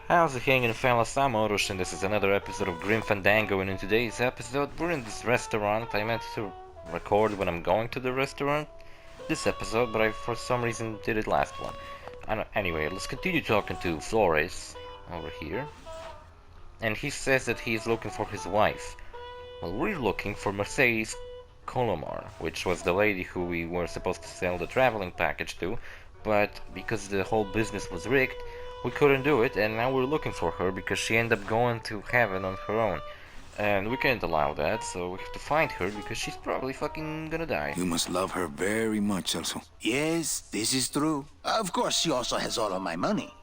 How's it hanging, fellas? I'm OrosZ, and this is another episode of Grim Fandango, and in today's episode we're in this restaurant. I meant to record when I'm going to the restaurant this episode, but I for some reason did it last one. Anyway, let's continue talking to Flores over here. And he says that he's looking for his wife. Well, we're looking for Mercedes Colomar, which was the lady who we were supposed to sell the traveling package to, but because the whole business was rigged, we couldn't do it, and now we're looking for her because she ended up going to heaven on her own. And we can't allow that, so we have to find her because she's probably fucking gonna die. You must love her very much, Celso. Yes, this is true. Of course, she also has all of my money.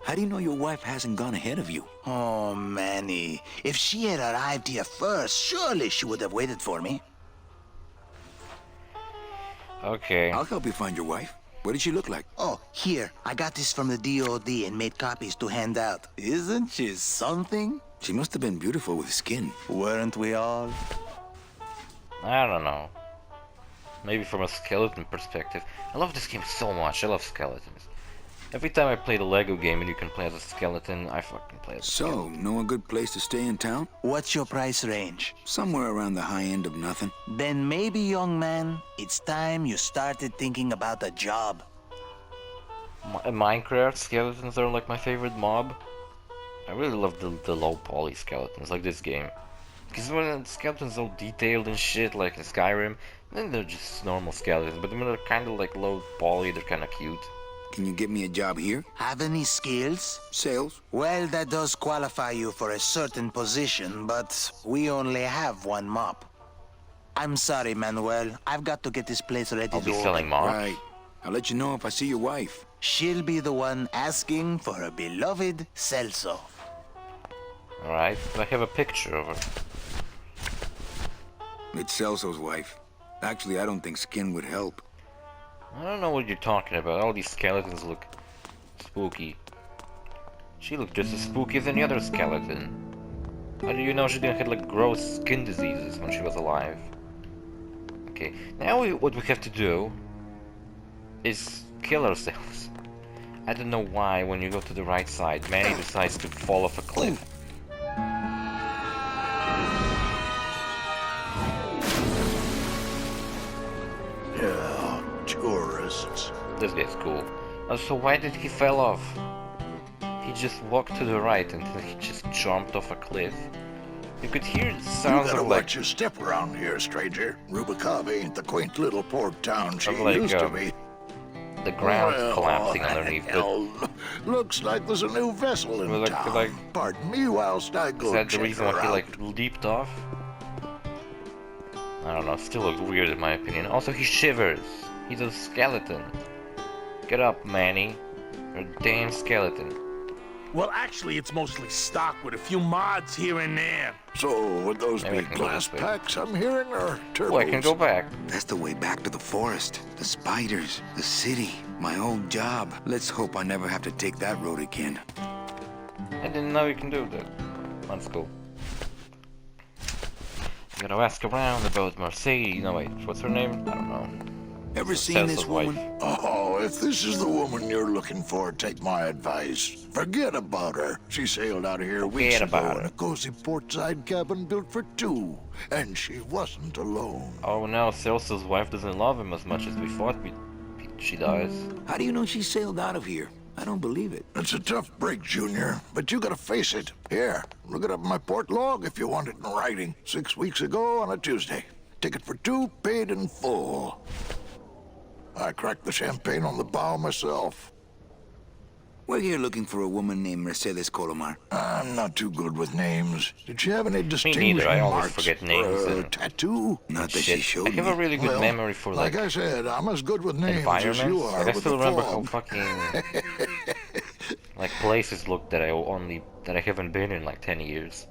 How do you know your wife hasn't gone ahead of you? Oh, Manny. If she had arrived here first, surely she would have waited for me. Okay. I'll help you find your wife. What did she look like? Oh, here. I got this from the DOD and made copies to hand out. Isn't she something? She must have been beautiful with skin. Weren't we all? I don't know. Maybe from a skeleton perspective. I love this game so much. I love skeletons. Every time I play the Lego game and you can play as a skeleton, I fucking play as a skeleton. So, know a good place to stay in town? What's your price range? Somewhere around the high end of nothing. Then maybe, young man, it's time you started thinking about a job. In Minecraft, skeletons are like my favorite mob. I really love the low poly skeletons, like this game. Because when the skeletons are all detailed and shit, like in Skyrim, then they're just normal skeletons. But when they're kind of like low poly, they're kind of cute. Can you get me a job here? Have any skills? Sales? Well, that does qualify you for a certain position, but we only have one mop. I'm sorry, Manuel. I've got to get this place ready I'll to be selling open. mops. Right. I'll let you know if I see your wife. She'll be the one asking for her beloved Celso. Alright, I have a picture of her. It's Celso's wife. Actually, I don't think skin would help. I don't know what you're talking about. All these skeletons look spooky. She looked just as spooky as any other skeleton. How do you know she didn't have like gross skin diseases when she was alive? Okay, now what we have to do is kill ourselves. I don't know why when you go to the right side, Manny decides to fall off a cliff. Tourists. This guy's cool. So why did he fall off? He just walked to the right and he just jumped off a cliff. You could hear the sounds You gotta of like watch your step around here, stranger. Rubacava ain't the quaint little port town she Of like, used to be. the ground Well, collapsing underneath it. hell, looks like there's a new vessel in Well, town. Pardon me whilst I go Is that the check reason her why he out. like leaped off? I don't know, still looked weird in my opinion. Also he shivers. He's a skeleton. Get up, Manny. You're a damn skeleton. Well, actually, it's mostly stock with a few mods here and there. So, would those Maybe I be can go glass this way. packs I'm hearing, or turbos? Oh, I can go back. That's the way back to the forest. The spiders, the city, my old job. Let's hope I never have to take that road again. I didn't know you can do that. That's cool. You gotta ask around about Mercedes. No, wait, what's her name? I don't know. Ever So seen this Celso's wife. woman? Oh, if this is the woman you're looking for, take my advice. Forget about her. She sailed out of here weeks Forget about ago her. in a cozy portside cabin built for two. And she wasn't alone. Oh no, Celso's wife doesn't love him as much as we thought she does. How do you know she sailed out of here? I don't believe it. It's a tough break, Junior, but you gotta face it. Here, look it up in my port log if you want it in writing. 6 weeks ago on a Tuesday. Ticket for two, paid in full. I cracked the champagne on the bow myself. We're here looking for a woman named Mercedes Colomar. I'm not too good with names. Did she have any neither, distinguishing I always marks forget or names a and tattoo? Not that Shit. she showed I have me. a really good Well, memory for like I said, I'm as good with names as environments. you are Like I with still the remember how fog. fucking like places look that I haven't been in like 10 years.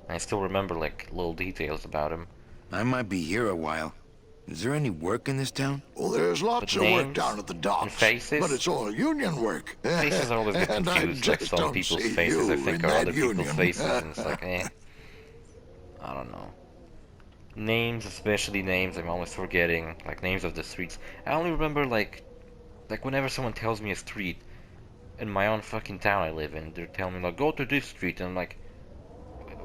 I still remember like little details about them. I might be here a while. Is there any work in this town? Well, there's lots But of work names down at the docks, and faces? but it's all union work. Faces I always get And I confused. Like just some don't people's see faces I you think in are that other people's union. faces, and it's like, I don't know. Names, especially names, I'm always forgetting. Like names of the streets. I only remember like whenever someone tells me a street, in my own fucking town I live in. They're telling me like, go to this street, and I'm like,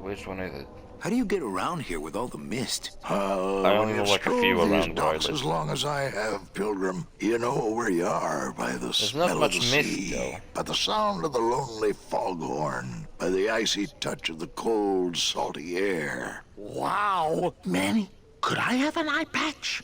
which one is it? How do you get around here with all the mist? I When only know you've like a few strolled these around where I docks live. as long as I have, Pilgrim, you know where you are by the There's smell not of much the mist, sea, though. by the sound of the lonely foghorn, by the icy touch of the cold, salty air. Wow. Manny, could I have an eye patch?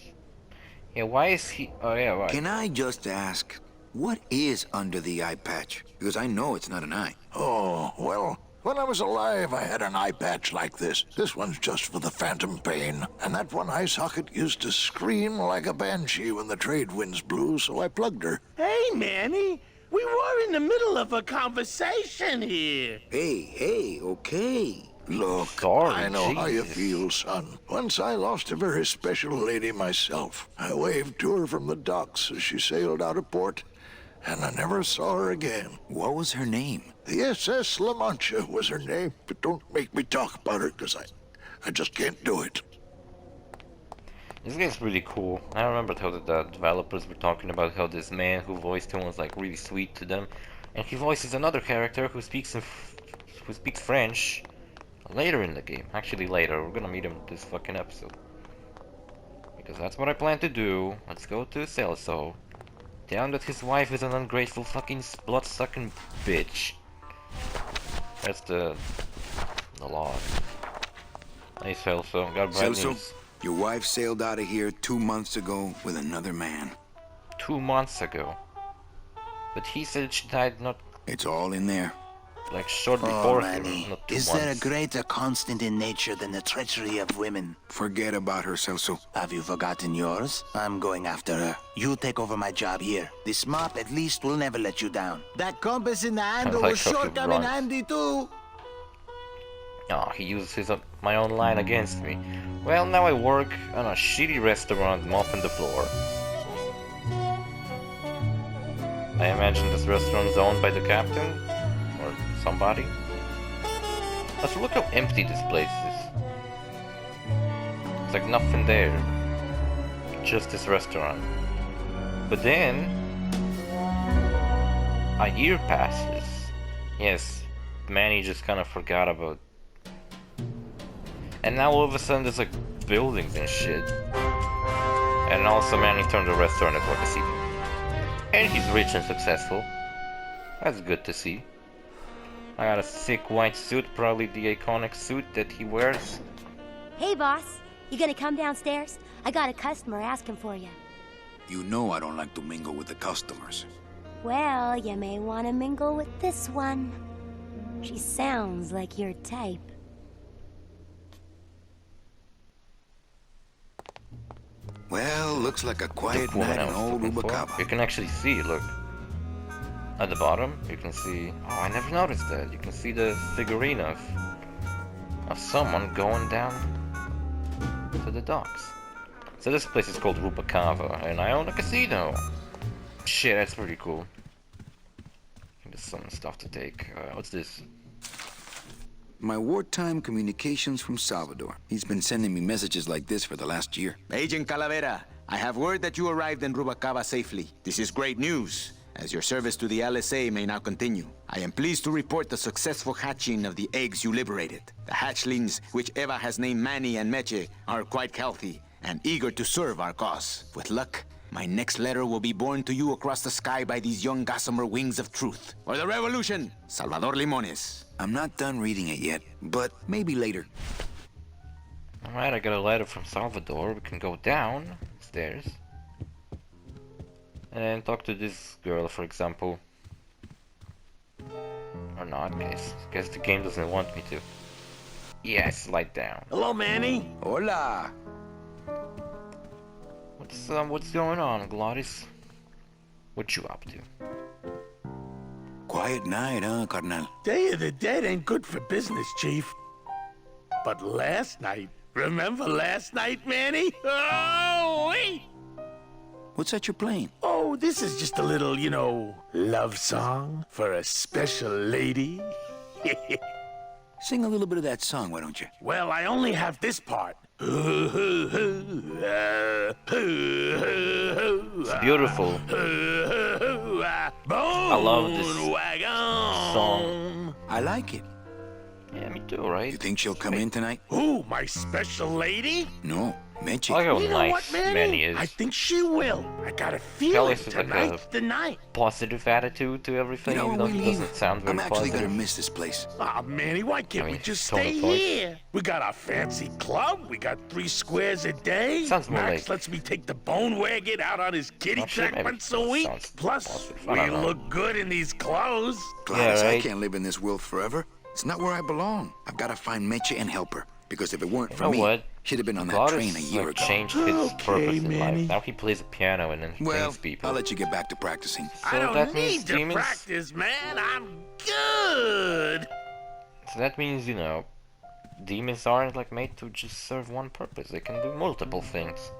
Yeah, why is he? Oh yeah, why? Can I just ask, what is under the eye patch? Because I know it's not an eye. Oh, well, when I was alive, I had an eye patch like this. This one's just for the phantom pain. And that one eye socket used to scream like a banshee when the trade winds blew, so I plugged her. Hey, Manny. We were in the middle of a conversation here. Hey, okay. Look, Sorry, I know how you Jesus. feel, son. Once I lost a very special lady myself. I waved to her from the docks as she sailed out of port, and I never saw her again. What was her name? The SS La Mancha was her name, but don't make me talk about her, because I just can't do it. This game's really cool. I remembered how the developers were talking about how this man who voiced him was like really sweet to them, and he voices another character who speaks French later in the game. Actually, later. We're gonna meet him this fucking episode because that's what I plan to do. Let's go to Celso. Tell him that his wife is an ungrateful fucking blood-sucking bitch. That's the law. Hey Celso, got bad Celso, news. your wife sailed out of here 2 months ago with another man. 2 months ago. But he said she died not It's all in there. like short Oh, before Manny, him, not 2 is months. there a greater constant in nature than the treachery of women? Forget about her, Celso. Have you forgotten yours? I'm going after her. You take over my job here. This mop at least will never let you down. That compass in the handle like will how sure he come in runs. handy too. Oh, he uses my own line against me. Well, now I work on a shitty restaurant mopping the floor. I imagine this restaurant is owned by the captain? Or somebody? Let's look how empty this place is. It's like nothing there. Just this restaurant. But then a year passes. Yes, Manny just kind of forgot about. And now all of a sudden there's like buildings and shit. And also Manny turned the restaurant into a casino. And he's rich and successful. That's good to see. I got a sick white suit, probably the iconic suit that he wears. Hey, boss. You gonna come downstairs? I got a customer asking for you. You know I don't like to mingle with the customers. Well, you may want to mingle with this one. She sounds like your type. Well, looks like a quiet The woman night I in was old looking for. Rubacava. You can actually see, look. At the bottom, you can see... Oh, I never noticed that. You can see the figurine of someone going down to the docks. So this place is called Rubacava, and I own a casino. Shit, that's pretty cool. There's some stuff to take. What's this? My wartime communications from Salvador. He's been sending me messages like this for the last year. Agent Calavera, I have word that you arrived in Rubacava safely. This is great news, as your service to the LSA may now continue. I am pleased to report the successful hatching of the eggs you liberated. The hatchlings, which Eva has named Manny and Meche, are quite healthy and eager to serve our cause. With luck, my next letter will be borne to you across the sky by these young gossamer wings of truth. For the revolution, Salvador Limones. I'm not done reading it yet, but maybe later. Alright, I got a letter from Salvador. We can go downstairs. And talk to this girl, for example. Or not, guess the game doesn't want me to. Yes, slide down. Hello, Manny. Hola! What's going on, Gladys? What you up to? Quiet night, huh, carnal? Day of the Dead ain't good for business, Chief. But last night, remember last night, Manny? Oh, wait! What's that you're playing? Oh, this is just a little, love song for a special lady. Sing a little bit of that song, why don't you? Well, I only have this part. It's beautiful. I love this Wagon. song. I like it. Yeah, me too, right? You think she'll come in tonight? Who, my special lady? No, Meche. I like how You know nice what, Manny? Manny is. I think she will. I got a Kelly feeling is like tonight's a- the night. Positive attitude to everything, You know, even when though we he leave, doesn't sound very I'm actually positive. gonna miss this place. Aw, Manny, why can't I mean, we just tone of stay voice. here? We got our fancy club. We got 3 squares a day. Sounds more Max like- lets me take the bone wagon out on his kitty Oh, shit, track maybe once a week. sounds Plus, positive. I we don't know. look good in these clothes. Gladys, right. I can't live in this world forever. It's not where I belong. I've got to find Meche and help her. Because if it weren't You for know me, what? she'd have been on that God train a has, year like, ago. changed his Okay, purpose in Manny. life. Now he plays the piano and entertains Well, people. I'll let you get back to practicing. I So don't that need means to demons- practice, man. I'm good. So that means, you know, demons aren't like made to just serve one purpose. They can do multiple things.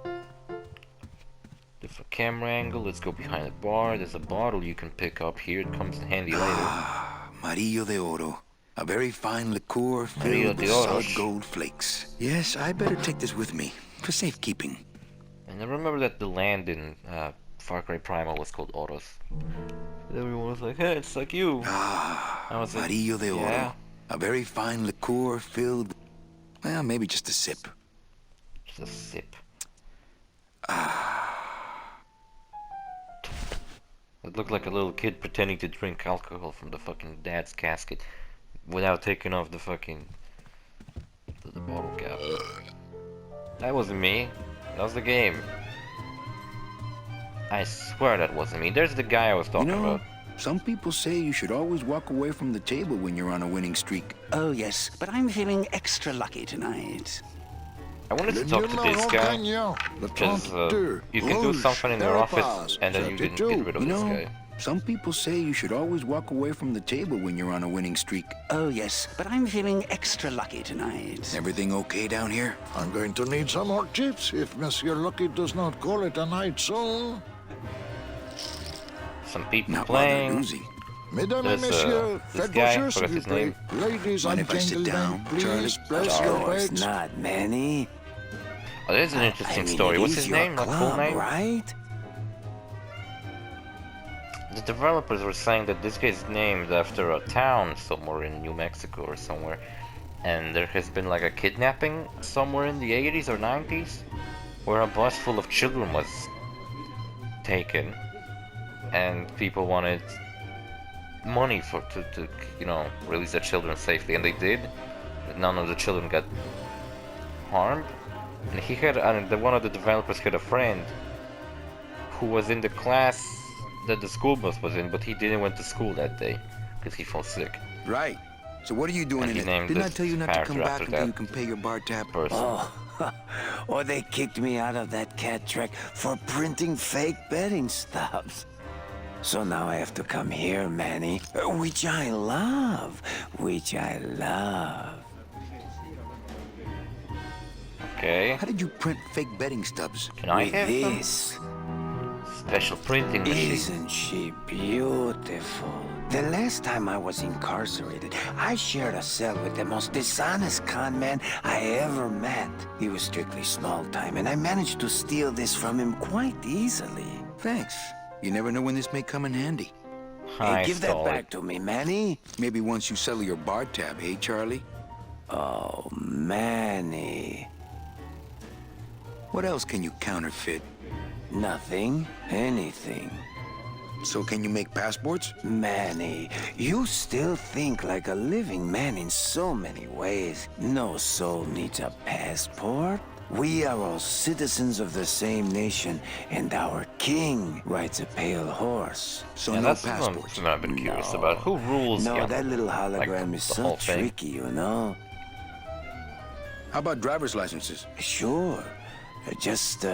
Different camera angle. Let's go behind the bar. There's a bottle you can pick up here. It comes in handy later. Marillo de Oro. A very fine liqueur Marillo filled de with Oro. solid gold flakes. Yes, I better take this with me for safekeeping. And I remember that the land in Far Cry Primal was called OrosZ. Everyone was like, hey, it's like you. I was like, Marillo de Oro. yeah. A very fine liqueur filled... Well, maybe just a sip. Just a sip. It looked like a little kid pretending to drink alcohol from the fucking dad's casket without taking off the fucking the bottle cap. That wasn't me. That was the game. I swear that wasn't me. There's the guy I was You talking know, about. some people say you should always walk away from the table when you're on a winning streak. Oh, yes, but I'm feeling extra lucky tonight. I wanted to talk to this guy because you can do something in your office and then you can get rid of You this know, guy. some people say you should always walk away from the table when you're on a winning streak. Oh, yes, but I'm feeling extra lucky tonight. Everything okay down here? I'm going to need some more tips if Monsieur Lucky does not call it a night soon. Some people Not while they're playing. losing. Mesdames et There's, messieurs, this faites guy, vos jeux, forgot s'il his vous plaît. name. Ladies Mind and if I sit gentlemen, down, please Charlie? place your Of course bags. not, Manny. Oh, there's an interesting story. it What's is his your name? Like full club, name? right? The developers were saying that this guy is named after a town somewhere in New Mexico or somewhere. And there has been like a kidnapping somewhere in the 80s or 90s where a bus full of children was taken. And people wanted money to you know, release their children safely. And they did. But none of the children got harmed. And he had, one of the developers had a friend who was in the class that the school bus was in, but he didn't went to school that day because he felt sick. Right. So what are you doing And in he it? named Didn't I this tell you not to come character back after until that you can pay your bar tab? Person. Oh, or they kicked me out of that cat track for printing fake betting stubs. So now I have to come here, Manny, which I love, Okay. How did you print fake betting stubs? Can I With have some this. special printing machine? Isn't she beautiful? The last time I was incarcerated, I shared a cell with the most dishonest con man I ever met. He was strictly small time, and I managed to steal this from him quite easily. Thanks. You never know when this may come in handy. I Hey, give that stole it. back to me, Manny. Maybe once you settle your bar tab, hey, Charlie? Oh, Manny. What else can you counterfeit? Nothing, anything. So can you make passports? Manny, you still think like a living man in so many ways. No soul needs a passport. We are all citizens of the same nation, and our king rides a pale horse. So Yeah, no that's passports. something I've been curious No. about. Who rules? No, yeah, that little like, hologram is the so whole thing? tricky, you know? How about driver's licenses? Sure. Just,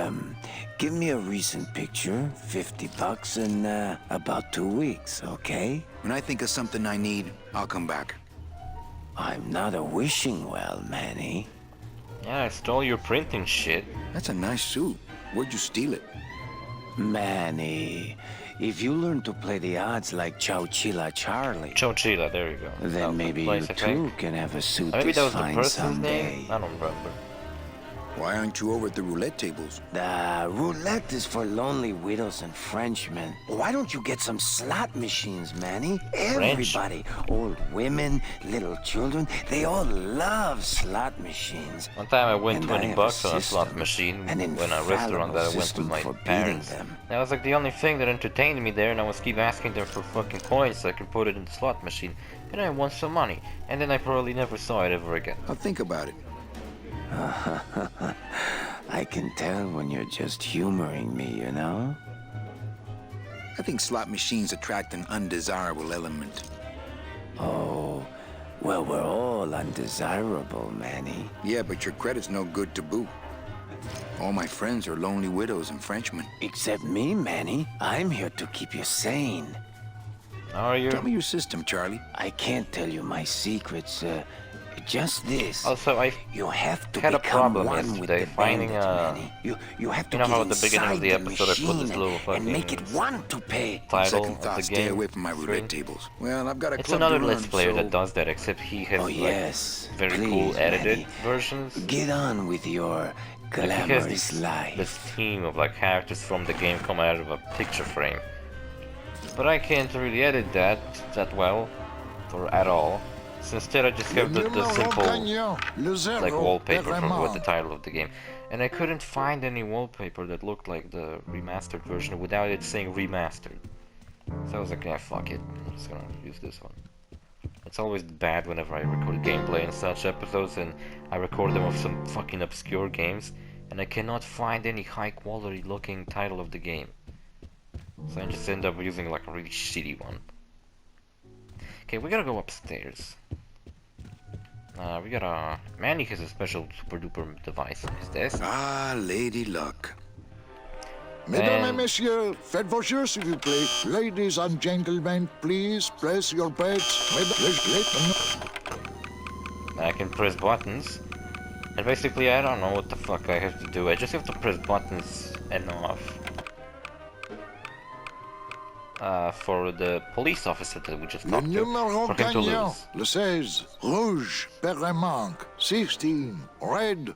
give me a recent picture, $50 in, about 2 weeks, okay? When I think of something I need, I'll come back. I'm not a wishing well, Manny. Yeah, I stole your printing shit. That's a nice suit. Where'd you steal it? Manny, if you learn to play the odds like Chowchilla Charlie, Chochila, there you go. That then was the maybe place, you I think. too can have a suit Maybe this that was the fine person's someday. name? I don't remember. Why aren't you over at the roulette tables? The roulette is for lonely widows and Frenchmen. Why don't you get some slot machines, Manny? Everybody, old women, little children, they all love slot machines. One time I win And 20 I have bucks a on a slot system, machine an when a restaurant that I went with system my for beating parents. them. That was like the only thing that entertained me there, and I was keep asking them for fucking coins so I could put it in the slot machine. And I won some money, and then I probably never saw it ever again. I'll think about it. I can tell when you're just humoring me, you know? I think slot machines attract an undesirable element. Oh, well, we're all undesirable, Manny. Yeah, but your credit's no good to boot. All my friends are lonely widows and Frenchmen. Except me, Manny. I'm here to keep you sane. How are you? Tell me your system, Charlie. I can't tell you my secrets, just this. Also, I You have to had a become problem one with yesterday the finding bandit, Manny. You have to you know how get at the beginning of the inside episode I put this machine little and make it fucking want to pay. title Second of thought, the stay game away from my roulette screen? tables. Well, I've got a It's club another to Let's run, Player so... that does that, except he has Oh, like yes. very Please, cool edited Manny. versions. Get on with your Like he has glamorous this life. team of like characters from the game come out of a picture frame. But I can't really edit that well, or at all. So instead I just have the simple like wallpaper from with the title of the game. And I couldn't find any wallpaper that looked like the remastered version without it saying remastered. So I was like, yeah, fuck it, I'm just gonna use this one. It's always bad whenever I record gameplay in such episodes and I record them of some fucking obscure games and I cannot find any high quality looking title of the game. So I just end up using like a really shitty one. Okay, we gotta go upstairs. We gotta... Manny has a special super duper device. Is this? Ah, Lady Luck. Mesdames et messieurs, faites vos jeux, s'il vous plaît. Ladies and gentlemen, please place your bets. I can press buttons. And basically I don't know what the fuck I have to do. I just have to press buttons and off. For the police officer that we just Le talked to. numéro For him to gagnant, lose. le 16. Rouge, paire et manque. 16. Red.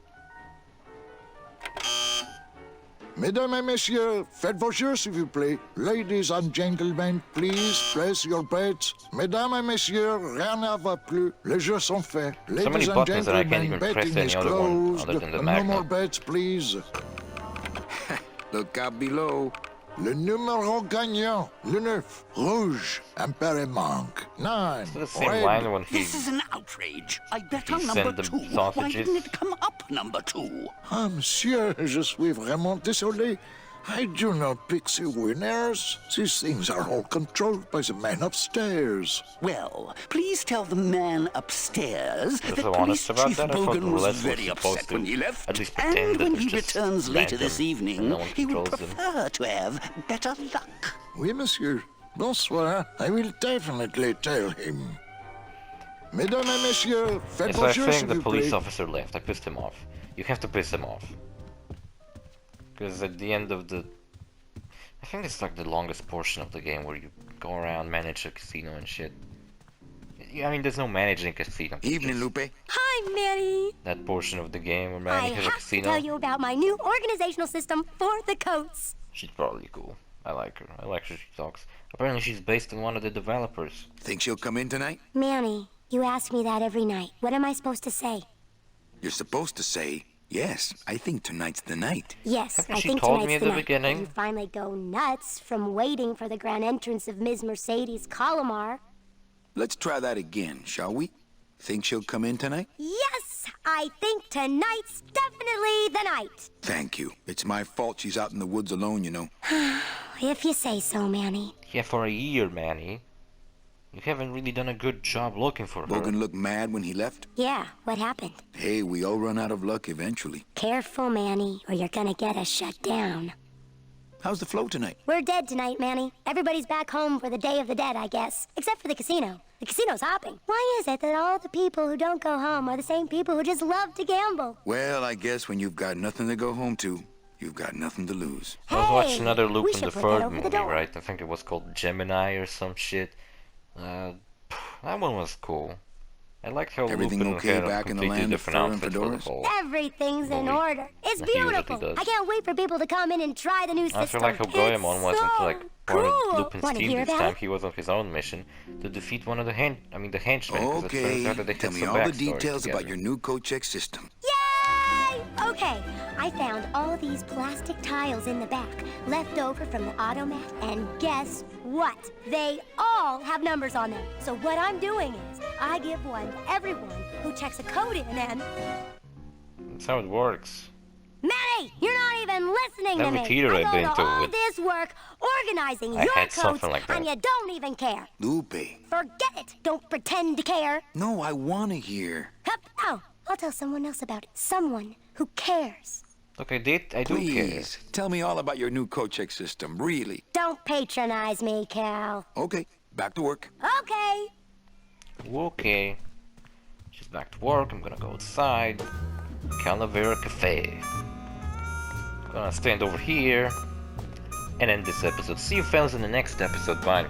Mesdames et messieurs, faites vos jeux, s'il vous plaît. Ladies and gentlemen, please place your bets. Mesdames et messieurs, rien ne va plus. Les jeux sont faits. many Ladies and buttons that I can't gentlemen, even press betting any is other one closed. other than the No magnet. more bets, please. Look out below. Le numéro gagnant, le 9. Rouge, impair et manque. 9. It's the same Red. line when he... This is an outrage. I bet He on number sent the 2. Why sausages. didn't it come up number 2? Ah, monsieur, je suis vraiment désolé. I do not pick the winners. These things are all controlled by the man upstairs. Well, please tell the man upstairs You're that so Police honest about Chief that? I thought Bogan was Roulette was very supposed upset to when he left, at least pretend and that when it's he just returns later random this and evening, no one he would controls them. prefer to have better luck. Oui, monsieur. Bonsoir. I will definitely tell him. Mesdames et messieurs, faites Yes, I vos jeux, s'il think the vous police plaît. officer left. I pissed him off. You have to piss him off. Because at the end of the... I think it's like the longest portion of the game where you go around, manage a casino and shit. Yeah, I mean, there's no managing a casino. It's Evening, just Lupe. Hi, Mary. that portion of the game where I managing a have to casino. tell you about my new organizational system for the coats. She's probably cool. I like her. I like how she talks. Apparently she's based on one of the developers. Think she'll come in tonight? Manny, you ask me that every night. What am I supposed to say? You're supposed to say, yes, I think tonight's the night. Yes, Haven't I she think told me tonight's at the the night. beginning? You finally go nuts from waiting for the grand entrance of Ms. Mercedes Colomar. Let's try that again, shall we? Think she'll come in tonight? Yes, I think tonight's definitely the night. Thank you. It's my fault she's out in the woods alone, you know. If you say so, Manny. Yeah, for a year, Manny. You haven't really done a good job looking for her. Bogan looked mad when he left. Yeah, what happened? Hey, we all run out of luck eventually. Careful, Manny, or you're gonna get us shut down. How's the flow tonight? We're dead tonight, Manny. Everybody's back home for the Day of the Dead, I guess. Except for the casino. The casino's hopping. Why is it that all the people who don't go home are the same people who just love to gamble? Well, I guess when you've got nothing to go home to, you've got nothing to lose. I was watching another we loop from should the put that third over the movie, door. right? I think it was called Gemini or some shit. That one was cool. I like how Everything Lupin okay had a back in the completely land of different fur and outfit for the fedoras? whole. Everything's in movie. order. It's He usually beautiful. does. I can't wait for people to come in and try the new system. I feel like how It's Goemon wasn't so like part of cool. Lupin's Wanna team hear this about time. it? He was on his own mission to defeat one of the henchmen. 'Cause it turns Okay, out that they tell had me some all the backstory details about together. your new co-check system. Yay! Okay, I found all these plastic tiles in the back, left over from the automat, and guess what? They all have numbers on them. So what I'm doing is, I give one to everyone who checks a code in and... That's how it works. Manny, you're not even listening That to me. repeater I I've go been to to all with- this work organizing I your had codes, something like that. and you don't even care. Lupe. Forget it. Don't pretend to care. No, I want to hear. Hup, oh, I'll tell someone else about it. Someone who cares. Look, I do care. Please, tell me all about your new co-check system, really. Don't patronize me, Cal. Okay, back to work. Okay. Okay. She's back to work. I'm gonna go outside. Calavera Cafe. Gonna stand over here and end this episode. See you fellas in the next episode. Bye.